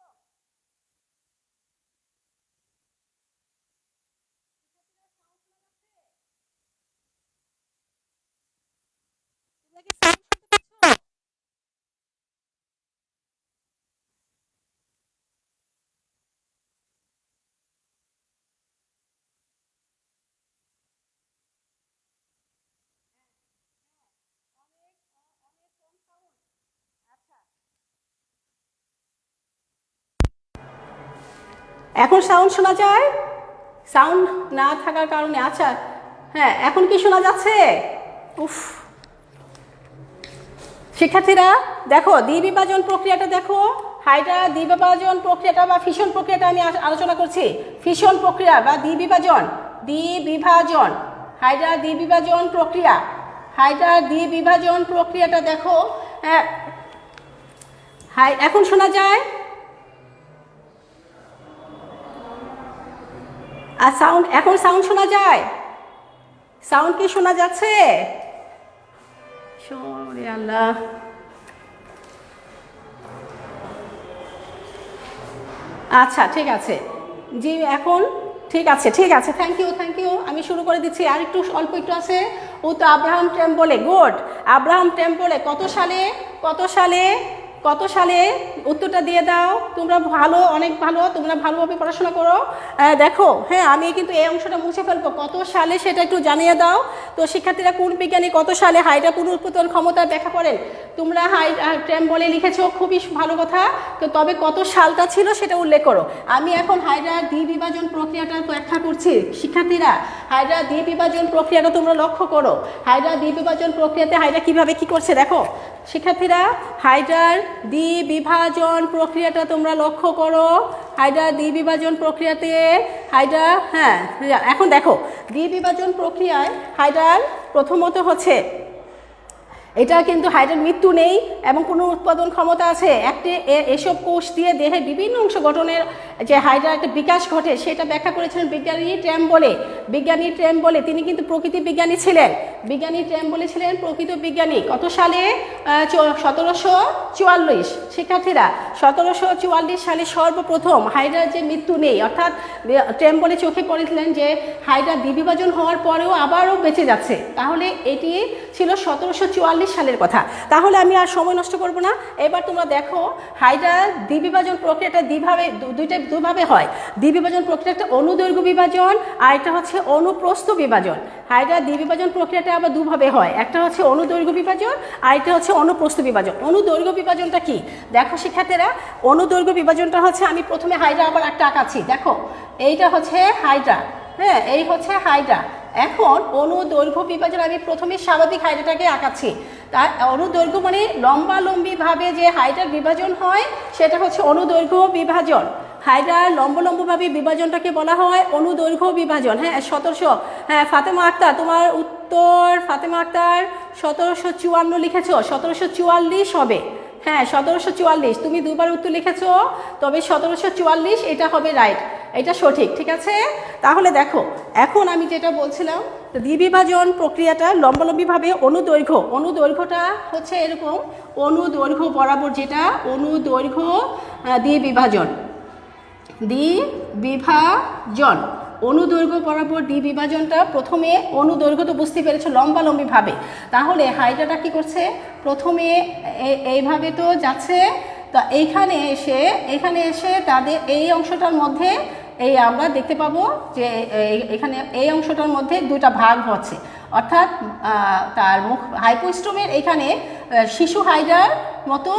শিক্ষার্থীরা, সাউন্ড শোনা যাচ্ছে? তোমরা কি সাউন্ড শুনতে পাচ্ছ? অনেক অনেক কম সাউন্ড। আচ্ছা, এখন সাউন্ড শোনা যায়? সাউন্ড না থাকার কারণে। আচ্ছা, হ্যাঁ, এখন কি শোনা যাচ্ছে? উফ, শিক্ষার্থীরা দেখো, দ্বিবিভাজন প্রক্রিয়াটা দেখো। হাইড্রা দ্বিবিভাজন প্রক্রিয়াটা বা ফিশন প্রক্রিয়াটা আমি আলোচনা করছি। ফিশন প্রক্রিয়া বা দ্বিবিভাজন, হাইড্রা দ্বিবিভাজন প্রক্রিয়া, হাইড্রা দ্বিবিভাজন প্রক্রিয়াটা দেখো। হ্যাঁ, এখন শোনা যায়? আর সাউন্ড, এখন সাউন্ড শোনা যায়? সাউন্ড কি শোনা যাচ্ছে? সরে আল্লাহ। আচ্ছা, ঠিক আছে জি, এখন ঠিক আছে, ঠিক আছে, থ্যাংক ইউ। আমি শুরু করে দিচ্ছি, আর একটু অল্প একটু আছে। ও তো আব্রাহাম টেম্পলে, গুড। আব্রাহাম টেম্পলে কত সালে উত্তরটা দিয়ে দাও। তোমরা ভালো, অনেক ভালো, তোমরা ভালোভাবে পড়াশোনা করো। দেখো, হ্যাঁ, আমি কিন্তু এই অংশটা মুছে ফেলবো। কত সালে সেটা একটু জানিয়ে দাও। তো শিক্ষার্থীরা, কোন বিজ্ঞানী কত সালে হাইড্রা পুনরুৎপাদন ক্ষমতা ব্যাখ্যা করেন? তোমরা টেম্পলে লিখেছো, খুবই ভালো কথা। তো তবে কত সালটা ছিল সেটা উল্লেখ করো। আমি এখন হাইড্রার দ্বিবিভাজন প্রক্রিয়াটা ব্যাখ্যা করছি। শিক্ষার্থীরা, হাইড্রার দ্বিবিভাজন প্রক্রিয়াটা তোমরা লক্ষ্য করো। হাইড্রার দ্বিবিভাজন প্রক্রিয়াতে হাইড্রা কিভাবে কি করছে দেখো। শিক্ষার্থীরা, হাইড্রার দ্বিবিভাজন প্রক্রিয়াটা তোমরা লক্ষ্য করো। হাইড্রার দ্বিবিভাজন প্রক্রিয়াতে হাইড্রা, হ্যাঁ, এখন দেখো, দ্বিবিভাজন প্রক্রিয়ায় হাইড্রার প্রথমত হচ্ছে, এটা কিন্তু হাইড্রার মৃত্যু নেই এবং পুনরুৎপাদন ক্ষমতা আছে। একটি এসব কোষ দিয়ে দেহের বিভিন্ন অংশ গঠনের যে হাইড্রার একটা বিকাশ ঘটে সেটা ব্যাখ্যা করেছিলেন বিজ্ঞানী ট্রেম্বলে। তিনি কিন্তু প্রকৃতি বিজ্ঞানী ছিলেন। প্রকৃত বিজ্ঞানী। কত সালে? 1744। শিক্ষার্থীরা, 1744 সালে সর্বপ্রথম হাইড্রার যে মৃত্যু নেই, অর্থাৎ ট্রেম্বলে চোখে পড়েছিলেন যে হাইড্রা দ্বিবিভাজন হওয়ার পরেও আবারও বেঁচে যাচ্ছে। তাহলে এটি ছিল 1744 সালের কথা। তাহলে আমি আর সময় নষ্ট করব না। এবার তোমরা দেখো, হাইড্রার দ্বিবিভাজন প্রক্রিয়াটা দুভাবে হয়। দ্বিবিভাজন প্রক্রিয়া একটা অনুদৈর্ঘ্য বিভাজন আর একটা হচ্ছে অনুপ্রস্থ বিভাজন। হাইড্রার দ্বিবিভাজন প্রক্রিয়াটা এটা আবার দুভাবে হয়, একটা হচ্ছে অনুদৈর্ঘ্য বিভাজন আর এটা হচ্ছে অনুপ্রস্থ বিভাজন। অনুদৈর্ঘ্য বিভাজনটা কি দেখো শিক্ষার্থীরা, অনুদৈর্ঘ্য বিভাজনটা হচ্ছে আমি প্রথমে হাইড্রা আবার একটা আঁকাচ্ছি, দেখো এইটা হচ্ছে হাইড্রা, হ্যাঁ এই হচ্ছে হাইড্রা। এখন অনুদৈর্ঘ্য বিভাজন আমি প্রথমে স্বাভাবিক হাইড্রাটাকে আঁকাচ্ছি, তার অনুদৈর্ঘ্য মানে লম্বালম্বিভাবে যে হাইড্রার বিভাজন হয় সেটা হচ্ছে অনুদৈর্ঘ্য বিভাজন। হাইড্রার লম্বলম্বভাবে বিভাজনটাকে বলা হয় অনুদৈর্ঘ্য বিভাজন। হ্যাঁ 1700, হ্যাঁ ফাতেমা আক্তার তোমার উত্তর, ফাতেমা আক্তার 1754 লিখেছ, 1744 হবে, হ্যাঁ 1744, তুমি দুবার উত্তর লিখেছো, তবে 1744 এটা হবে রাইট, এটা সঠিক, ঠিক আছে। তাহলে দেখো এখন আমি যেটা বলছিলাম, দ্বিবিভাজন প্রক্রিয়াটা লম্বালম্বিভাবে অনুদৈর্ঘ্যটা হচ্ছে এরকম, অনুদৈর্ঘ্য বরাবর যেটা অনুদৈর্ঘ্য দ্বিবিভাজন, অনুদৈর্ঘ্য বরাবর দ্বিবিভাজনটা প্রথমে অনুদৈর্ঘ্য তো বুঝতে পেরেছো লম্বালম্বিভাবে, তাহলে হাইড্রাটা কি করছে প্রথমে এইভাবে তো যাচ্ছে, তো এখানে এসে তাদের এই অংশটার মধ্যে এই আমরা দেখতে পাবো যে এখানে এই অংশটার মধ্যে দুইটা ভাগ হচ্ছে, অর্থাৎ তার মুখ হাইপোস্টোমের এখানে শিশু হাইড্রার মতো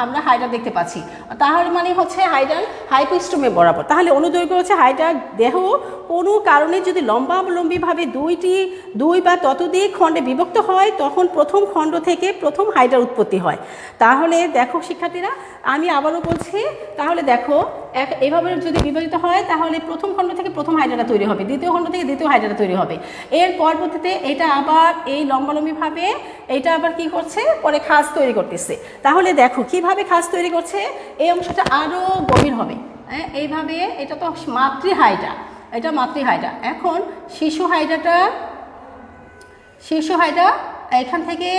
আমরা হাইড্রা দেখতে পাচ্ছি, তাহলে মানে হচ্ছে হাইড্রার হাইপোস্টোমে বরাবর। তাহলে অনুদৈর্ঘ্য হচ্ছে হাইড্রার দেহ কোনো কারণে যদি লম্বাবলম্বীভাবে দুই বা ততোধিক খণ্ডে বিভক্ত হয় তখন প্রথম খণ্ড থেকে প্রথম হাইড্রার উৎপত্তি হয়। তাহলে দেখো শিক্ষার্থীরা আমি আবারও বলছি, তাহলে দেখো এভাবে যদি বিভাজিত হয় তাহলে প্রথম খণ্ড থেকে প্রথম হাইড্রাটা তৈরি হবে, দ্বিতীয় খণ্ড থেকে দ্বিতীয় হাইড্রাটা তৈরি হবে, এর পরবর্তীতে এটা আবার এই লম্বালম্বিভাবে এটা আবার কি করছে পরে খাঁজ তৈরি করতেছে। তাহলে দেখো কিভাবে খাঁজ তৈরি করছে, এই অংশটা আরও গভীর হবে, হ্যাঁ এইভাবে, এটা তো মাতৃহাইড্রা, এটা মাতৃহাইড্রা। এখন শিশু হাইড্রা এখান থেকে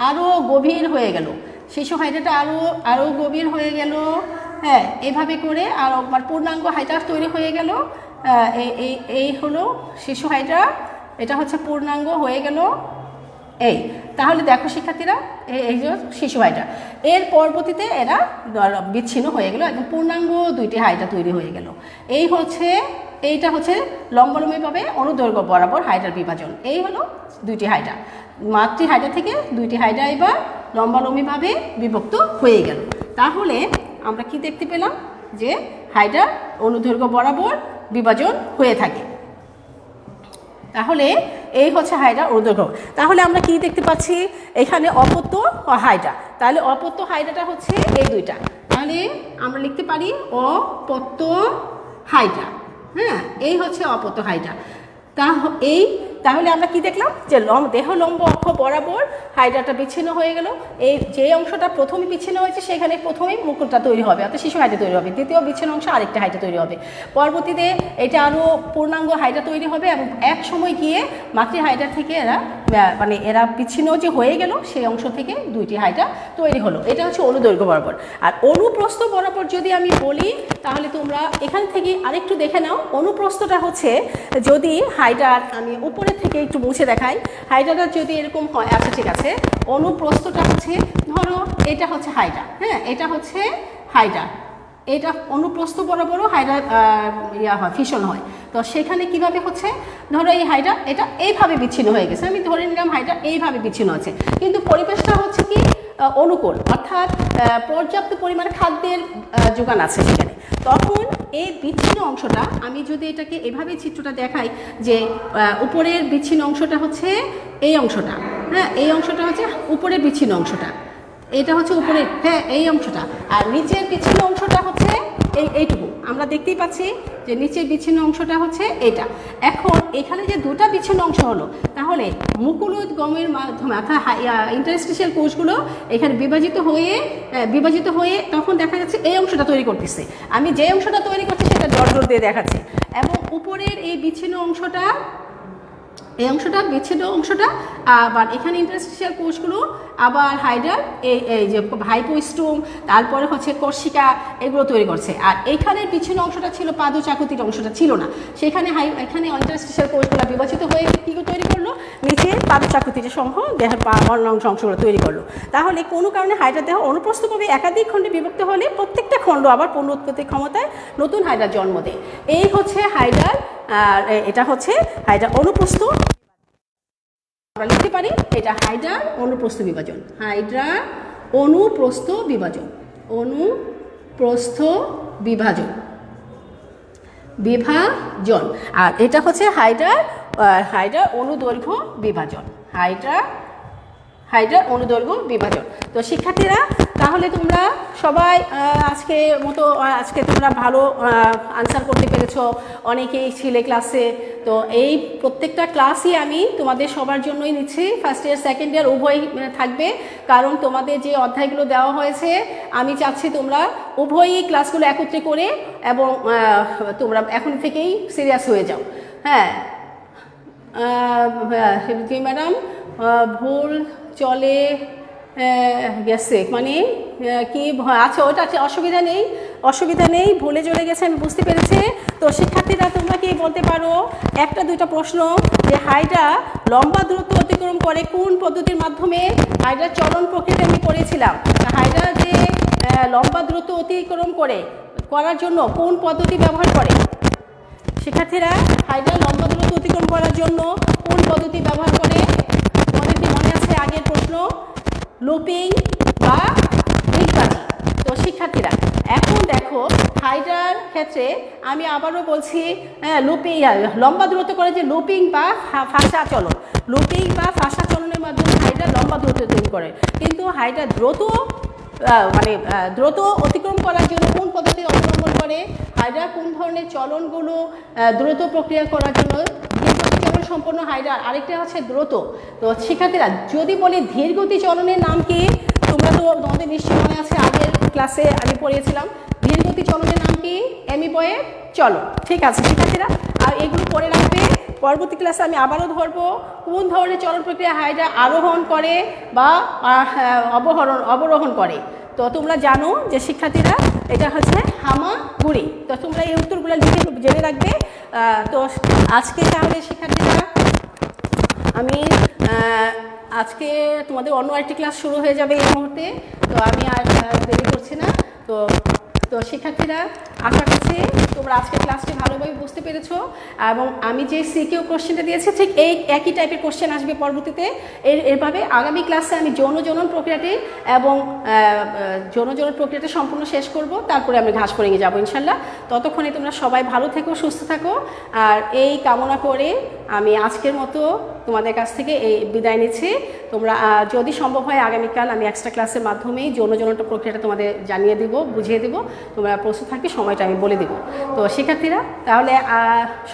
আরও গভীর হয়ে গেল, শিশু হাইড্রাটা আরও গভীর হয়ে গেল, হ্যাঁ এইভাবে করে আর পূর্ণাঙ্গ হাইড্রা তৈরি হয়ে গেল। এই হলো শিশু হাইড্রা, এটা হচ্ছে পূর্ণাঙ্গ হয়ে গেল এই। তাহলে দেখো শিক্ষার্থীরা এই যে শিশু হাইড্রা, এর পরবর্তীতে এরা বিচ্ছিন্ন হয়ে গেল, একদম পূর্ণাঙ্গ দুইটি হাইড্রা তৈরি হয়ে গেল। এইটা হচ্ছে লম্বালম্বিভাবে অনুদৈর্ঘ্য বরাবর হাইড্রার বিভাজন, এই হলো দুইটি হাইড্রা, মাতৃ হাইড্রা থেকে দুইটি হাইড্রা এবার লম্বালম্বিভাবে বিভক্ত হয়ে গেল। তাহলে আমরা কি দেখতে পেলাম যে হাইড্রা অনুদৈর্ঘ্য বরাবর বিভাজন হয়ে থাকে। তাহলে এই হচ্ছে হাইড্রা অনুদৈর্ঘ্য। তাহলে আমরা কি দেখতে পাচ্ছি এখানে অপত্য হাইড্রা, তাহলে অপত্য হাইড্রাটা হচ্ছে এই দুইটা, তাহলে আমরা লিখতে পারি অপত্য হাইড্রা, হ্যাঁ এই হচ্ছে অপত্য হাইড্রা। তাহলে আমরা কি দেখলাম যে দেহ লম্ব অক্ষ বরাবর হাইড্রাটা বিচ্ছিন্ন হয়ে গেল, এই যে অংশটা প্রথমে বিচ্ছিন্ন হয়েছে সেখানে প্রথমেই মুকুটটা তৈরি হবে, অর্থাৎ শিশু হাইড্রা তৈরি হবে, দ্বিতীয় বিচ্ছিন্ন অংশ আরেকটা হাইড্রা তৈরি হবে, পরবর্তীতে এটা আরও পূর্ণাঙ্গ হাইড্রা তৈরি হবে এবং এক সময় গিয়ে মাতৃ হাইড্রা থেকে এরা বিচ্ছিন্ন যে হয়ে গেল সেই অংশ থেকে দুইটি হাইড্রা তৈরি হলো। এটা হচ্ছে অনুদৈর্ঘ্য বরাবর। আর অনুপ্রস্থ বরাবর যদি আমি বলি তাহলে তোমরা এখান থেকে আরেকটু দেখে নাও, অনুপ্রস্থটা হচ্ছে যদি হাইড্রার আমি উপরে থেকে একটু মুছে দেখাই, হাইড্রাটা যদি এরকম হয়, আচ্ছা ঠিক আছে, অনুপ্রস্থটা হচ্ছে ধরো এটা হচ্ছে হাইড্রা, হ্যাঁ এটা হচ্ছে হাইড্রা, এটা অনুপ্রস্থ বরাবরও হাইড্রা হয় ফিশন হয়, তো সেখানে কিভাবে হচ্ছে ধরো এই হাইড্রা এটা এইভাবে বিচ্ছিন্ন হয়ে গেছে, আমি ধরে নিলাম হাইড্রা এইভাবে বিচ্ছিন্ন আছে, কিন্তু পরিবেশটা হচ্ছে কি অনুকূল, অর্থাৎ পর্যাপ্ত পরিমাণে খাদ্যের যোগান আছে সেখানে, তখন এই বিচ্ছিন্ন অংশটা আমি যদি এটাকে এভাবে চিত্রটা দেখাই যে উপরের বিচ্ছিন্ন অংশটা হচ্ছে এই অংশটা, হ্যাঁ এই অংশটা হচ্ছে উপরের বিচ্ছিন্ন অংশটা, এটা হচ্ছে উপরের, হ্যাঁ এই অংশটা, আর নিচের বিচ্ছিন্ন অংশটা হচ্ছে এইটুকু আমরা দেখতেই পাচ্ছি যে নিচের বিচ্ছিন্ন অংশটা হচ্ছে এটা। এখন এখানে যে দুটা বিচ্ছিন্ন অংশ হলো, তাহলে মুকুলোদ্গমের মাধ্যমে অর্থাৎ ইন্টারস্টিশিয়াল কোষগুলো এখানে বিভাজিত হয়ে তখন দেখা যাচ্ছে এই অংশটা তৈরি করতেছে, আমি যে অংশটা তৈরি করছি সেটা ডট দিয়ে দেখাচ্ছি, এবং উপরের এই বিচ্ছিন্ন অংশটা বিচ্ছিন্ন অংশটা আবার এখানে ইন্টারস্টিশিয়াল কোষগুলো আবার হাইড্রার এই যে হাইপোস্টোম, তারপরে হচ্ছে কোষিকা এগুলো তৈরি করছে, আর এইখানের বিচ্ছিন্ন অংশটা ছিল পাদচাকুতির অংশটা ছিল না, সেখানে এখানে ইন্টারস্টিশিয়াল কোষগুলো বিভাজিত হয়ে কী তৈরি করলো, নিচে পাদচাকুতির সহ দেহের অন্য অংশগুলো তৈরি করলো। তাহলে কোনো কারণে হাইড্রার দেহ অনুপ্রস্থভাবে একাধিক খণ্ডে বিভক্ত হলে প্রত্যেকটা খণ্ড আবার পূর্ণ উৎপত্তির ক্ষমতায় নতুন হাইড্রার জন্ম দেয়। এই হচ্ছে হাইড্রার, এটা হচ্ছে হাইড্রার অনুপ্রস্থ। আমরা লিখতে পারি এটা হাইড্রার অনুপ্রস্থ বিভাজন, হাইড্রার অনুপ্রস্থ বিভাজন, অনুপ্রস্থ বিভাজন, বিভাজন। আর এটা হচ্ছে হাইড্রার অনুদৈর্ঘ্য বিভাজন, হাইড্রার অনুদৈর্ঘ্য বিভাজন। তো শিক্ষার্থীরা তাহলে তোমরা সবাই আজকে তোমরা ভালো আনসার করতে পেরেছো, অনেকেই ছিলে ক্লাসে। তো এই প্রত্যেকটা ক্লাসই আমি তোমাদের সবার জন্যই নিচ্ছি, ফার্স্ট ইয়ার সেকেন্ড ইয়ার উভয় থাকবে, কারণ তোমাদের যে অধ্যায়গুলো দেওয়া হয়েছে আমি চাচ্ছি তোমরা উভয়ই ক্লাসগুলো একত্রে করে এবং তোমরা এখন থেকেই সিরিয়াস হয়ে যাও। হ্যাঁ ম্যাডাম, ভুল চলে গেছে মানে কি? আচ্ছা ওটা অসুবিধা নেই, ভুলে চলে গেছে আমি বুঝতে পেরেছি। তো শিক্ষার্থীরা তোমরা কি বলতে পারো একটা দুইটা প্রশ্ন, যে হাইড্রা লম্বা দূরত্ব অতিক্রম করে কোন পদ্ধতির মাধ্যমে? হাইড্রার চলন প্রক্রিয়াটা আমি করেছিলাম, হাইড্রা যে লম্বা দূরত্ব অতিক্রম করার জন্য কোন পদ্ধতি ব্যবহার করে? শিক্ষার্থীরা হাইড্রা লম্বা দূরত্ব অতিক্রম করার জন্য কোন পদ্ধতি ব্যবহার করে? তোমাদের কি মনে আছে আগের প্রশ্ন? লুপিং বা ডিগবাজি। তো শিক্ষার্থীরা এখন দেখো হাইড্রার ক্ষেত্রে আমি আবারও বলছি, লুপিং লম্বা দূরত্ব করে যে লুপিং বা ফাঁসা চলন, লুপিং বা ফাঁসা চলনের মাধ্যমে হাইড্রা লম্বা দূরত্ব তৈরি করে। কিন্তু হাইড্রা দ্রুত অতিক্রম করার জন্য কোন পদ্ধতি অবলম্বন করে? হাইড্রা কোন ধরনের চলনগুলো দ্রুত প্রক্রিয়া করার জন্য? ধীরগতি চলন সম্পন্ন হাইড্রা, আরেকটা হচ্ছে দ্রুত। তো শিক্ষার্থীরা যদি বলি ধীরগতি চলনের নাম কি? তোমাদের নিশ্চয়ই মনে আছে আগের ক্লাসে আমি পড়িয়েছিলাম, ধীরগতি চলনের নাম কি? অ্যামিবয়েড চলন। ঠিক আছে শিক্ষার্থীরা, আর এগুলো পড়ে রাখবে। পরবর্তী ক্লাসে আমি আবারও ধরবো কোন ধরনের চলন প্রক্রিয়া হাইড্রা আরোহণ করে বা অবরোহণ করে। তো তোমরা জানো যে শিক্ষার্থীরা এটা হচ্ছে হামাগুড়ি। তো তোমরা এই উত্তরগুলো লিখে জেনে রাখবে। তো আজকে তাহলে শিক্ষার্থীরা আমি আজকে তোমাদের অন্য আরেকটি ক্লাস শুরু হয়ে যাবে এই মুহূর্তে। তো আমি আর দেরি করছি না। তো শিক্ষার্থীরা আশা করছি তোমরা আজকে ক্লাসটি ভালোভাবে বুঝতে পেরেছো, এবং আমি যে সিকিউ কোশ্চেনটা দিয়েছি ঠিক এই একই টাইপের কোশ্চেন আসবে পরবর্তীতে। এরভাবে আগামী ক্লাসে আমি যৌন জনন প্রক্রিয়াটি এবং যৌন জনন প্রক্রিয়াটি সম্পূর্ণ শেষ করব, তারপরে আমি ঘাস করে যাবো ইনশাল্লাহ। ততক্ষণে তোমরা সবাই ভালো থেকো, সুস্থ থাকো। আর এই কামনা করে আমি আজকের মতো তোমাদের কাছ থেকে এই বিদায় নিচ্ছি। তোমরা যদি সম্ভব হয় আগামীকাল আমি এক্সট্রা ক্লাসের মাধ্যমেই যৌন জনন প্রক্রিয়াটা তোমাদের জানিয়ে দেবো, বুঝিয়ে দেবো। তোমরা প্রস্তুত থাকবে, সময়টা আমি বলে দেবো। তো শিক্ষার্থীরা তাহলে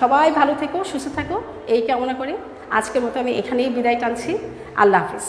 সবাই ভালো থেকো, সুস্থ থাকো এই কামনা করে আজকের মতো আমি এখানেই বিদায় টানছি। আল্লাহ হাফিজ।